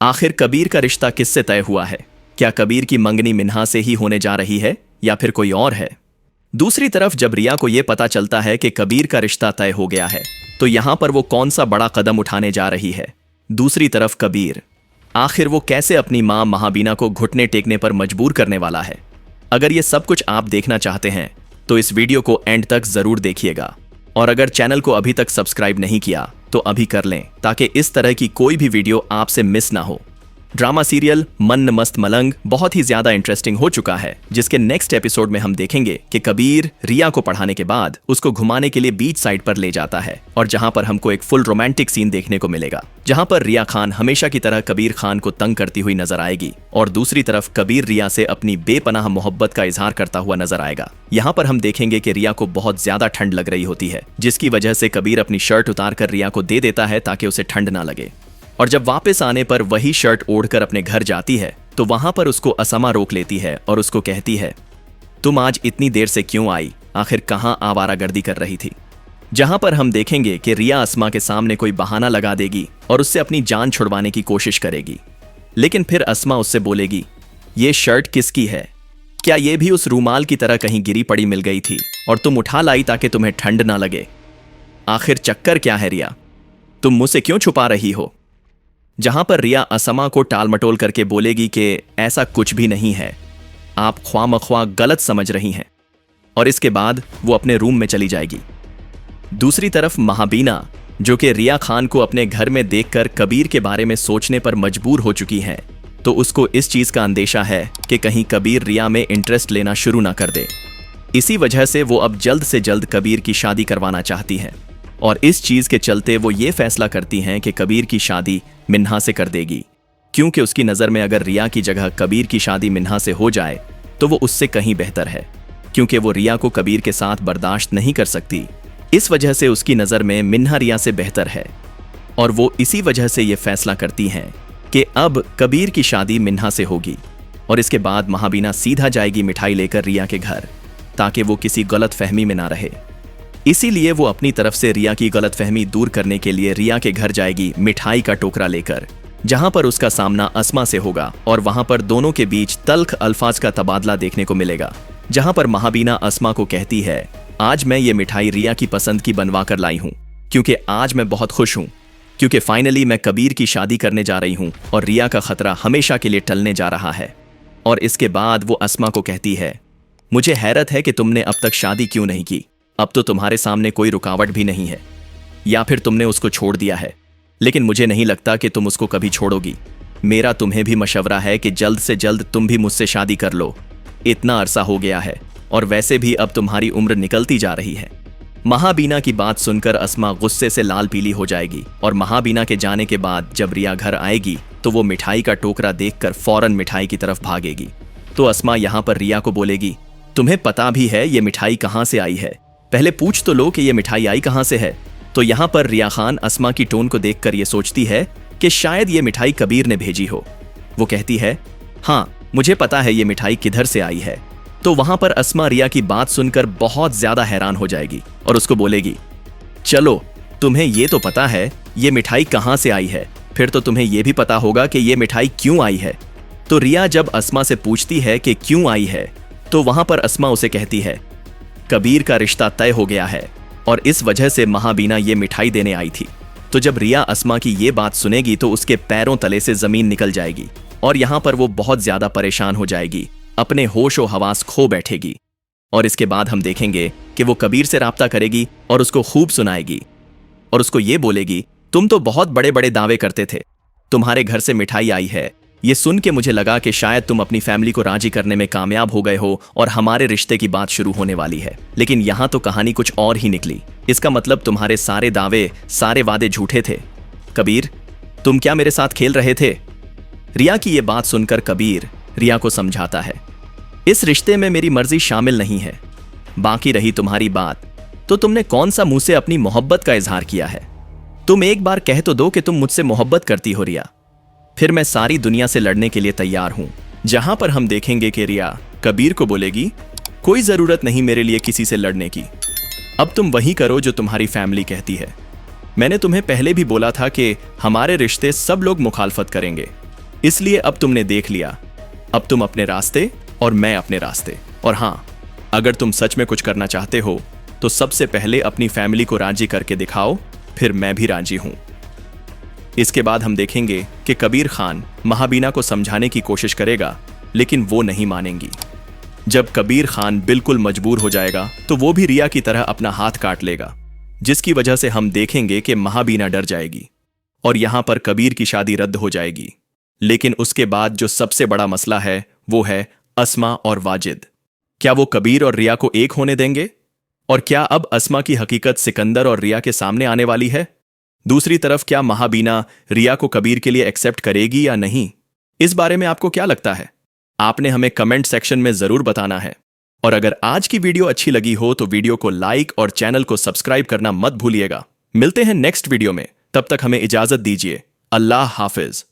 आखिर कबीर का रिश्ता किससे तय हुआ है? क्या कबीर की मंगनी मिन्हा से ही होने जा रही है या फिर कोई और है? दूसरी तरफ जब रिया को यह पता चलता है कि कबीर का रिश्ता तय हो गया है, तो यहां पर वो कौन सा बड़ा कदम उठाने जा रही है? दूसरी तरफ कबीर, आखिर वो कैसे अपनी मां महाबीना को घुटने टेकने पर मजबूर करने वाला है? अगर ये सब कुछ आप देखना चाहते हैं तो इस वीडियो को एंड तक जरूर देखिएगा, और अगर चैनल को अभी तक सब्सक्राइब नहीं किया तो अभी कर लें ताकि इस तरह की कोई भी वीडियो आपसे मिस ना हो। ड्रामा सीरियल मन मस्त मलंग बहुत ही ज्यादा इंटरेस्टिंग हो चुका है, जिसके नेक्स्ट एपिसोड में हम देखेंगे कि कबीर रिया को पढ़ाने के बाद उसको घुमाने के लिए बीच साइड पर ले जाता है, और जहां पर हमको एक फुल रोमांटिक सीन देखने को मिलेगा, जहां पर रिया खान हमेशा की तरह कबीर खान को तंग करती हुई नजर आएगी, और दूसरी तरफ कबीर रिया से अपनी बेपनाह मोहब्बत का इजहार करता हुआ नजर आएगा। यहाँ पर हम देखेंगे कि रिया को बहुत ज्यादा ठंड लग रही होती है, जिसकी वजह से कबीर अपनी शर्ट उतार कर रिया को दे देता है ताकि उसे ठंड ना लगे, और जब वापस आने पर वही शर्ट ओढ़कर अपने घर जाती है तो वहां पर उसको असमा रोक लेती है और उसको कहती है, तुम आज इतनी देर से क्यों आई? आखिर कहां आवारागर्दी कर रही थी? जहां पर हम देखेंगे कि रिया असमा के सामने कोई बहाना लगा देगी और उससे अपनी जान छुड़वाने की कोशिश करेगी, लेकिन फिर असमा उससे बोलेगी, ये शर्ट किसकी है? क्या ये भी उस रूमाल की तरह कहीं गिरी पड़ी मिल गई थी और तुम उठा लाई ताकि तुम्हें ठंड ना लगे? आखिर चक्कर क्या है रिया? तुम मुझसे क्यों छुपा रही हो? जहां पर रिया असमा को टाल मटोल करके बोलेगी कि ऐसा कुछ भी नहीं है, आप ख्वामख्वा गलत समझ रही हैं, और इसके बाद वो अपने रूम में चली जाएगी। दूसरी तरफ महाबीना, जो कि रिया खान को अपने घर में देखकर कबीर के बारे में सोचने पर मजबूर हो चुकी हैं, तो उसको इस चीज का अंदेशा है कि कहीं कबीर रिया में इंटरेस्ट लेना शुरू ना कर दे। इसी वजह से वो अब जल्द से जल्द कबीर की शादी करवाना चाहती हैं, और इस चीज के चलते वो ये फैसला करती हैं कि कबीर की शादी मिन्हा से कर देगी, क्योंकि उसकी नज़र में अगर रिया की जगह कबीर की शादी मिन्हा से हो जाए तो वो उससे कहीं बेहतर है, क्योंकि वो रिया को कबीर के साथ बर्दाश्त नहीं कर सकती। इस वजह से उसकी नज़र में मिन्हा रिया से बेहतर है, और वो इसी वजह से ये फैसला करती हैं कि अब कबीर की शादी मिन्हा से होगी, और इसके बाद महाबीना सीधा जाएगी मिठाई लेकर रिया के घर, ताकि वो किसी गलत फहमी में ना रहे। इसीलिए वो अपनी तरफ से रिया की गलतफहमी दूर करने के लिए रिया के घर जाएगी मिठाई का टोकरा लेकर, जहां पर उसका सामना असमा से होगा, और वहां पर दोनों के बीच तल्ख अल्फाज का तबादला देखने को मिलेगा, जहां पर महाबीना असमा को कहती है, आज मैं ये मिठाई रिया की पसंद की बनवा कर लाई हूं, क्योंकि आज मैं बहुत खुश हूं, क्योंकि फाइनली मैं कबीर की शादी करने जा रही हूं और रिया का खतरा हमेशा के लिए टलने जा रहा है। और इसके बाद वो असमा को कहती है, मुझे हैरत है कि तुमने अब तक शादी क्यों नहीं की, अब तो तुम्हारे सामने कोई रुकावट भी नहीं है, या फिर तुमने उसको छोड़ दिया है, लेकिन मुझे नहीं लगता कि तुम उसको कभी छोड़ोगी। मेरा तुम्हें भी मशवरा है कि जल्द से जल्द तुम भी मुझसे शादी कर लो, इतना अरसा हो गया है, और वैसे भी अब तुम्हारी उम्र निकलती जा रही है। महाबीना की बात सुनकर असमा गुस्से से लाल पीली हो जाएगी, और महाबीना के जाने के बाद जब रिया घर आएगी तो वो मिठाई का टोकरा देखकर फौरन मिठाई की तरफ भागेगी। तो असमा यहाँ पर रिया को बोलेगी, तुम्हें पता भी है ये मिठाई कहाँ से आई है? पहले पूछ तो लो कि ये मिठाई आई कहां से है। तो यहां पर रिया खान असमा की टोन को देखकर ये सोचती है कि शायद ये मिठाई कबीर ने भेजी हो। वो कहती है, हाँ मुझे पता है ये मिठाई किधर से आई है। तो वहां पर असमा रिया की बात सुनकर बहुत ज्यादा हैरान हो जाएगी और उसको बोलेगी, चलो तुम्हें ये तो पता है ये मिठाई कहां से आई है, फिर तो तुम्हें ये भी पता होगा कि ये मिठाई क्यों आई है। तो रिया जब असमा से पूछती है कि क्यों आई है, तो वहां पर असमा उसे कहती है, कबीर का रिश्ता तय हो गया है और इस वजह से महाबीना ये मिठाई देने आई थी। तो जब रिया असमा की ये बात सुनेगी तो उसके पैरों तले से जमीन निकल जाएगी, और यहाँ पर वो बहुत ज्यादा परेशान हो जाएगी, अपने होश व हवास खो बैठेगी। और इसके बाद हम देखेंगे कि वो कबीर से राब्ता करेगी और उसको खूब सुनाएगी, और उसको ये बोलेगी, तुम तो बहुत बड़े बड़े दावे करते थे, तुम्हारे घर से मिठाई आई है, ये सुन के मुझे लगा कि शायद तुम अपनी फैमिली को राजी करने में कामयाब हो गए हो और हमारे रिश्ते की बात शुरू होने वाली है, लेकिन यहाँ तो कहानी कुछ और ही निकली। इसका मतलब तुम्हारे सारे दावे, सारे वादे झूठे थे। कबीर, तुम क्या मेरे साथ खेल रहे थे? रिया की ये बात सुनकर कबीर रिया को समझाता है, इस रिश्ते में मेरी मर्जी शामिल नहीं है। बाकी रही तुम्हारी बात, तो तुमने कौन सा मुंह से अपनी मोहब्बत का इजहार किया है? तुम एक बार कह तो दो कि तुम मुझसे मोहब्बत करती हो रिया, फिर मैं सारी दुनिया से लड़ने के लिए तैयार हूं। जहां पर हम देखेंगे कि रिया कबीर को बोलेगी, कोई जरूरत नहीं मेरे लिए किसी से लड़ने की, अब तुम वही करो जो तुम्हारी फैमिली कहती है। मैंने तुम्हें पहले भी बोला था कि हमारे रिश्ते सब लोग मुखालफत करेंगे, इसलिए अब तुमने देख लिया, अब तुम अपने रास्ते और मैं अपने रास्ते। और हां, अगर तुम सच में कुछ करना चाहते हो तो सबसे पहले अपनी फैमिली को राजी करके दिखाओ, फिर मैं भी राजी हूं। इसके बाद हम देखेंगे कि कबीर खान महाबीना को समझाने की कोशिश करेगा, लेकिन वो नहीं मानेंगी। जब कबीर खान बिल्कुल मजबूर हो जाएगा तो वो भी रिया की तरह अपना हाथ काट लेगा, जिसकी वजह से हम देखेंगे कि महाबीना डर जाएगी और यहां पर कबीर की शादी रद्द हो जाएगी। लेकिन उसके बाद जो सबसे बड़ा मसला है वो है अस्मा और वाजिद। क्या वो कबीर और रिया को एक होने देंगे? और क्या अब अस्मा की हकीकत सिकंदर और रिया के सामने आने वाली है? दूसरी तरफ क्या महाबीना रिया को कबीर के लिए एक्सेप्ट करेगी या नहीं? इस बारे में आपको क्या लगता है? आपने हमें कमेंट सेक्शन में जरूर बताना है। और अगर आज की वीडियो अच्छी लगी हो तो वीडियो को लाइक और चैनल को सब्सक्राइब करना मत भूलिएगा। मिलते हैं नेक्स्ट वीडियो में, तब तक हमें इजाजत दीजिए। अल्लाह हाफिज।